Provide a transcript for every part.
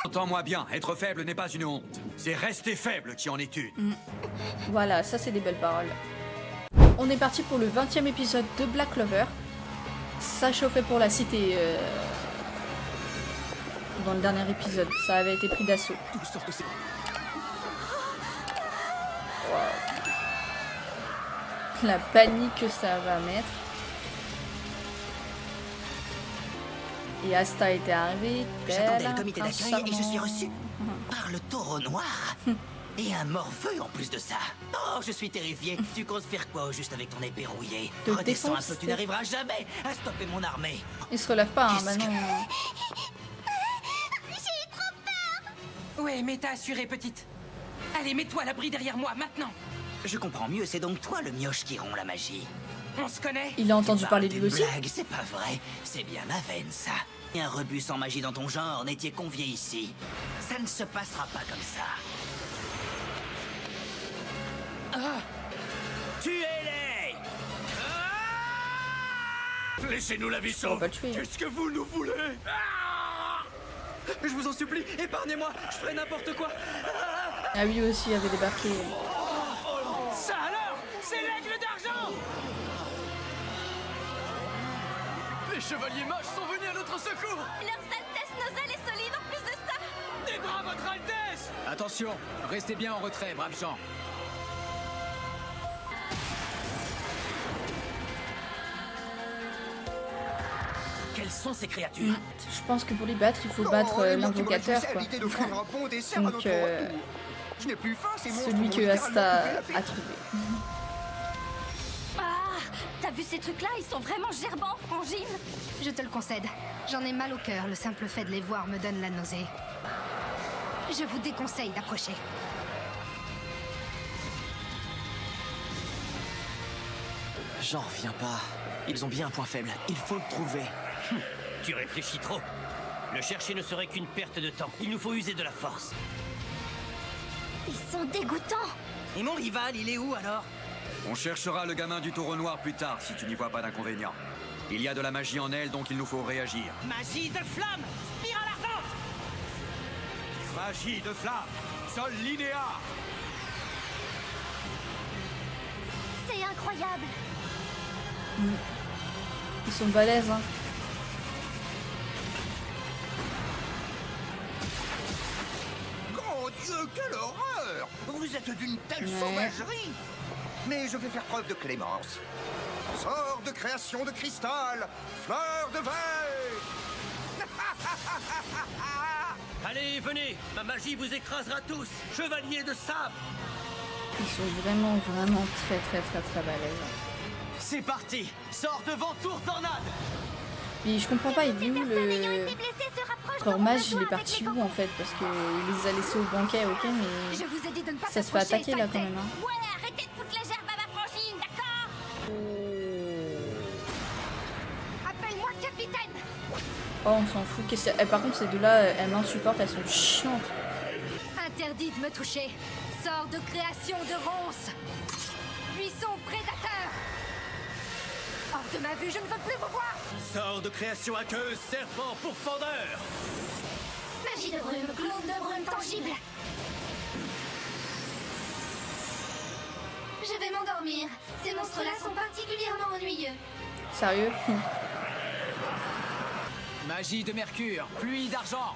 Entends-moi bien, être faible n'est pas une honte. C'est rester faible qui en est une. Voilà, ça c'est des belles paroles. On est parti pour le 20e épisode de Black Clover. Ça chauffait pour la cité. Dans le dernier épisode, ça avait été pris d'assaut. Wow. La panique que ça va mettre. Et Asta était arrivée. J'attendais le comité d'accueil et je suis reçu par le taureau noir. Et un morveux en plus de ça. Oh, je suis terrifié. Tu comptes faire quoi au juste avec ton épée rouillée? Te Redescends un peu, défoncer. tu n'arriveras jamais à stopper mon armée. Il se relève pas, hein, Qu'est-ce bah que- non. Ouais, mais t'as assuré, petite. Allez, mets-toi à l'abri derrière moi, maintenant. Je comprends mieux, c'est donc toi le mioche qui rompt la magie. On se connaît? Il a entendu Tu parler parles de lui d'une aussi. blague, c'est pas vrai. C'est bien ma veine, ça. Et un rebut sans magie dans ton genre n'était convié ici. Ça ne se passera pas comme ça. Tuez-les! Laissez-nous la vie On va sauve. pas le tuer. Qu'est-ce que vous nous voulez? Je vous en supplie, épargnez-moi, je ferai n'importe quoi. Ah oui aussi avait débarqué. Ça alors? C'est l'aigle d'argent! Les chevaliers mages sont venus à notre secours! Leurs Altesses Nosal et Solide en plus de ça. Des bras, votre Altesse! Attention, restez bien en retrait, braves gens. Quelles sont ces créatures? Je pense que pour les battre, il faut battre l'invocateur, quoi. Donc, Je n'ai plus faim, ces monstres celui m'ont que littéralement Asta coupé la paix. a trouvé. Ah, t'as vu ces trucs-là? Ils sont vraiment gerbants, frangine. Je te le concède. J'en ai mal au cœur, le simple fait de les voir me donne la nausée. Je vous déconseille d'approcher. J'en reviens pas. Ils ont bien un point faible. Il faut le trouver. Tu réfléchis trop. Le chercher ne serait qu'une perte de temps. Il nous faut user de la force. Ils sont dégoûtants. Et mon rival, il est où alors? On cherchera le gamin du taureau noir plus tard si tu n'y vois pas d'inconvénient. Il y a de la magie en elle, donc il nous faut réagir. Magie de flamme! Spirale ardente! Magie de flamme, sol linéaire. C'est incroyable. Ils sont balèzes, hein. Grand Dieu, quelle horreur! Vous êtes d'une telle Ouais. sauvagerie! Mais je vais faire preuve de clémence. Sort de création de cristal, fleur de veille! Allez, venez. Ma magie vous écrasera tous. Chevalier de sable. Ils sont vraiment très balèzes. C'est parti! Sors devant tour tornade! Mais je comprends pas, il est où Personne ayant le... été blessé se rapproche Leur de mon mage, il besoin est parti avec où mes en fait? Parce que il les a laissés au banquet, ok, mais... Je vous ai dit de ne pas Ça se fait s'approcher, attaquer là saleté. quand même, hein. Ouais, arrêtez de foutre la gerbe à ma frangine, d'accord? Appelle-moi capitaine. Oh, on s'en fout. Qu'est-ce que... Eh, par contre, ces deux-là, elles m'insupportent, elles sont chiantes. Interdit de me toucher. Sors de création de ronces. Buisson prédateur. Hors de ma vue, je ne veux plus vous voir. Sort de création aqueuse, serpent pourfendeur. Magie de brume, clone de brume tangible. Je vais m'endormir. Ces monstres-là sont particulièrement ennuyeux. Sérieux? Magie de mercure, pluie d'argent.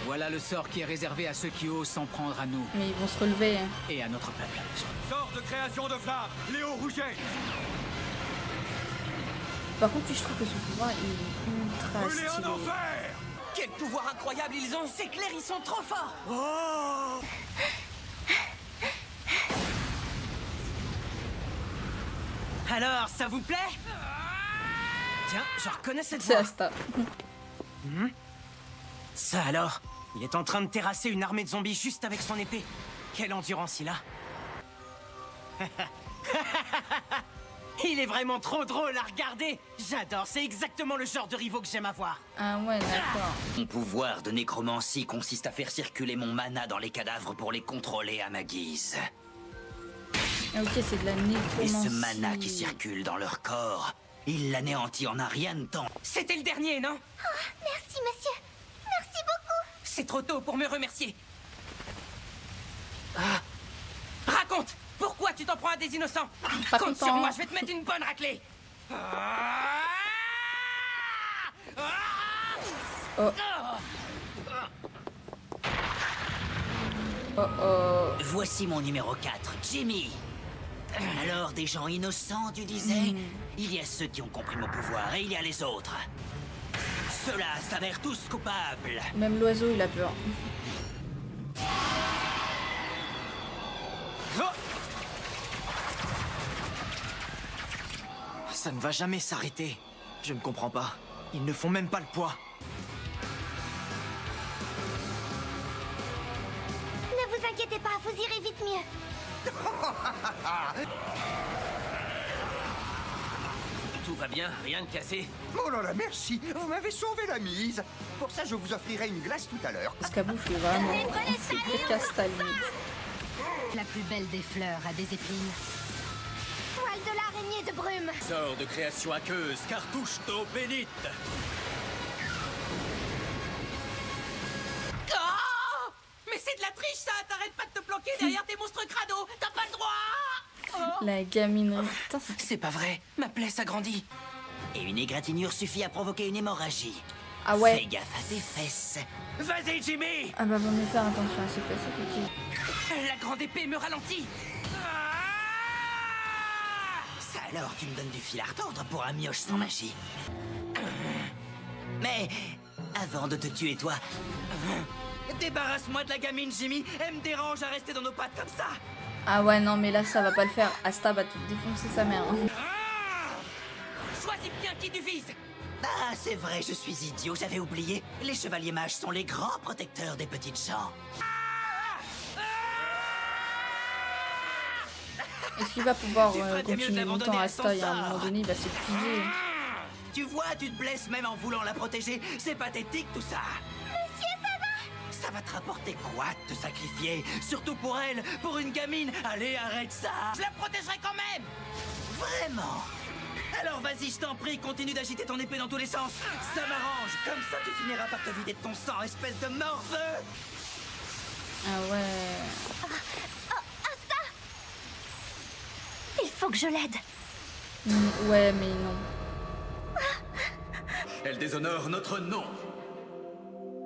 Voilà le sort qui est réservé à ceux qui osent s'en prendre à nous Mais ils vont se relever, hein. et à notre peuple. Sort de création de flamme, Léo Rouget. Par contre, lui, je trouve que son pouvoir est ultra Brûlez en stylé. enfer. Quel pouvoir incroyable ils ont! C'est clair, ils sont trop forts! Alors, ça vous plaît? Tiens, je reconnais cette C'est voix. Asta. Ça alors? Il est en train de terrasser une armée de zombies juste avec son épée. Quelle endurance il a! Il est vraiment trop drôle à regarder! J'adore, c'est exactement le genre de rivaux que j'aime avoir. Ah ouais, d'accord. Mon pouvoir de nécromancie consiste à faire circuler mon mana dans les cadavres pour les contrôler à ma guise. Ah, ok, c'est de la Et nécromancie. ce mana qui circule dans leur corps Il l'anéantit en un rien de temps. C'était le dernier, non? Merci, monsieur. Merci beaucoup. C'est trop tôt pour me remercier. Raconte! Pourquoi tu t'en prends à des innocents? Pas Compte content. sur moi, je vais te mettre une bonne raclée. Oh. Oh oh. Voici mon numéro 4, Jimmy. Alors, des gens innocents, tu disais? Il y a ceux qui ont compris mon pouvoir et il y a les autres. Ceux-là s'avèrent tous coupables. Même l'oiseau, il a peur. Ça ne va jamais s'arrêter. Je ne comprends pas. Ils ne font même pas le poids. Ne vous inquiétez pas, vous irez vite mieux. Tout va bien, rien de cassé. Oh là là, merci. Vous m'avez sauvé la mise. Pour ça, je vous offrirai une glace tout à l'heure. Escabouffe est vraiment... C'est pire qu'Asta, limite. La plus belle des fleurs a des épines. Toile de l'araignée de brume. Sort de création aqueuse, cartouche d'eau bénite. Oh! Mais c'est de la triche, ça! T'arrêtes pas de te planquer derrière tes monstres crado! T'as pas le droit! La gaminerie. Putain, c'est... C'est pas vrai, ma plaie s'agrandit. Et une égratignure suffit à provoquer une hémorragie. Ah ouais. Fais gaffe à tes fesses. Vas-y, Jimmy! Ah bah, vaut mieux faire attention à ses fesses, petit. La grande épée me ralentit. Ça alors, tu me donnes du fil à retordre pour un mioche sans magie. Mais, avant de te tuer, toi... Débarrasse-moi de la gamine, Jimmy. Elle me dérange à rester dans nos pattes comme ça. Ah ouais, non, mais là, ça va pas le faire. Asta va te défoncer sa mère. Hein. Choisis bien qui tu vises. Ah, c'est vrai, je suis idiot, j'avais oublié. Les chevaliers mages sont les grands protecteurs des petites gens. Est-ce qu'il va pouvoir Tu ferais bien mieux de continuer l'abandonner longtemps à Asta son et à un sort. moment donné, il va s'épuiser. Tu vois, tu te blesses même en voulant la protéger. C'est pathétique tout ça. Monsieur, ça va? Ça va te rapporter quoi de te sacrifier? Surtout pour elle, pour une gamine. Allez, arrête ça. Je la protégerai quand même. Vraiment? Alors vas-y, je t'en prie, continue d'agiter ton épée dans tous les sens. Ça m'arrange. Comme ça, tu finiras par te vider de ton sang, espèce de morveux. Ah ouais. Asta! Il faut que je l'aide. Ouais, mais non. Elle déshonore notre nom.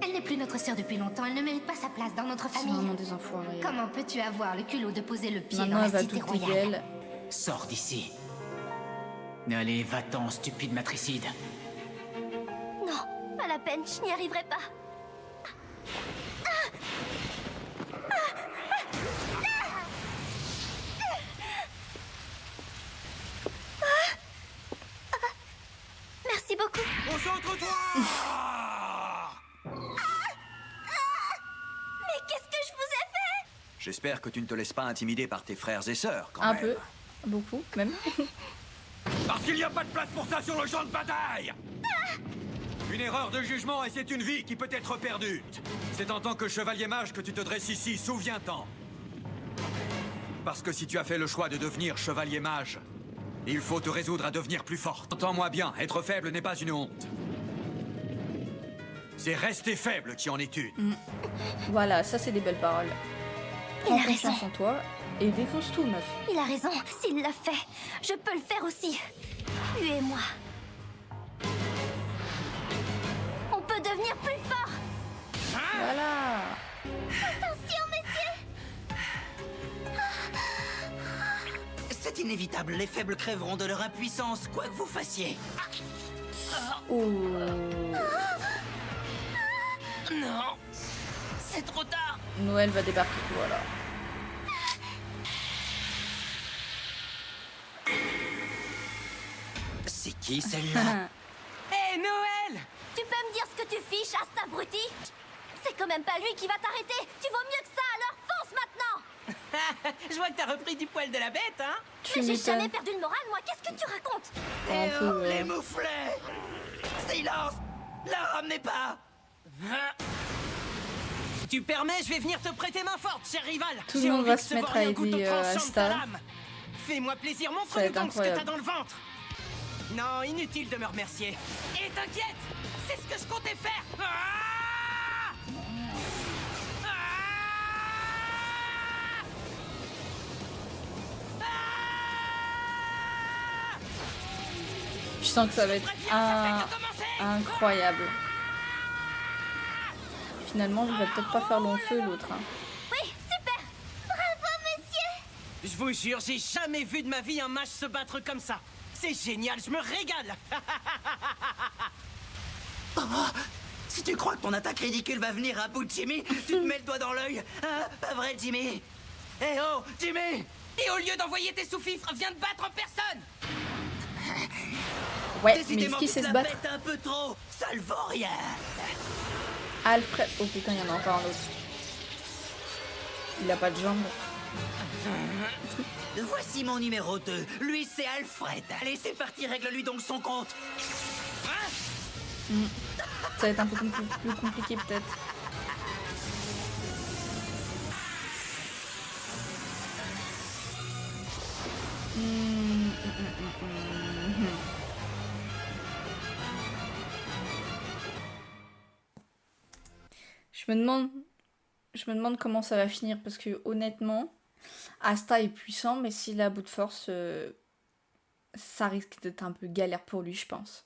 Elle n'est plus notre sœur depuis longtemps, elle ne mérite pas sa place dans notre C'est famille. vraiment des enfoirés. Comment peux-tu avoir le culot de poser le pied Maintenant, dans elle la va cité douter royale? d'elle. Sors d'ici. Allez, va-t'en, stupide matricide. Non, pas la peine, je n'y arriverai pas. Merci beaucoup. Concentre-toi! Mais qu'est-ce que je vous ai fait? J'espère que tu ne te laisses pas intimider par tes frères et sœurs, quand Un même. peu. Beaucoup, même. Parce qu'il n'y a pas de place pour ça sur le champ de bataille! Une erreur de jugement et c'est une vie qui peut être perdue. C'est en tant que chevalier mage que tu te dresses ici, souviens-t'en. Parce que si tu as fait le choix de devenir chevalier mage, il faut te résoudre à devenir plus forte. Entends-moi bien, être faible n'est pas une honte. C'est rester faible qui en est une. Voilà, ça, c'est des belles paroles. Il Prends a raison. confiance en toi et défonce tout, meuf. Il a raison, s'il l'a fait, je peux le faire aussi. Lui et moi. On peut devenir plus fort. Voilà. Attention, messieurs. C'est inévitable, les faibles crèveront de leur impuissance, quoi que vous fassiez. Oh. Non, c'est trop tard. Noël va débarquer, voilà. C'est qui celle-là? Hé, Noël! Tu peux me dire ce que tu fiches, Asta abruti? C'est quand même pas lui qui va t'arrêter. Tu vaux mieux que ça, alors fonce maintenant. Je vois que t'as repris du poil de la bête, hein? Tu Mais j'ai jamais m'étonnes. perdu le moral, moi. Qu'est-ce que tu racontes? Un peu, ouais. Les mouflets! Silence! La ramenez pas! Tu permets, je vais venir te prêter main forte, cher rival. Tout le J'ai monde envie va que se ce mettre à vaurien goûte aider, au tranchant de ta Asta. lame. Fais-moi plaisir, Ça va montre-nous être donc ce que incroyable. t'as dans le ventre. Non, inutile de me remercier. Et t'inquiète, c'est ce que je comptais faire. Ah ah ah Je sens que ça va être incroyable. Finalement, il va peut-être pas faire long feu l'autre. Hein. Oui, super. Bravo, monsieur. Je vous jure, j'ai jamais vu de ma vie un mage se battre comme ça. C'est génial, je me régale. Oh, si tu crois que ton attaque ridicule va venir à bout de Jimmy, tu te mets le doigt dans l'œil. Hein, pas vrai, Jimmy? Eh oh, Jimmy! Et au lieu d'envoyer tes sous-fifres, viens de battre en personne. Ouais, mais Décidément, est-ce qu'il tu sait te se la battre? pètes un peu trop. Ça le vaut rien. Alfred. Oh putain, il y en a encore un autre. Il a pas de jambes. Voici mon numéro 2. Lui, c'est Alfred. Allez, c'est parti, règle-lui donc son compte. Ça va être un peu plus compliqué peut-être. Je me demande comment ça va finir parce que honnêtement, Asta est puissant, mais s'il est à bout de force, ça risque d'être un peu galère pour lui, je pense.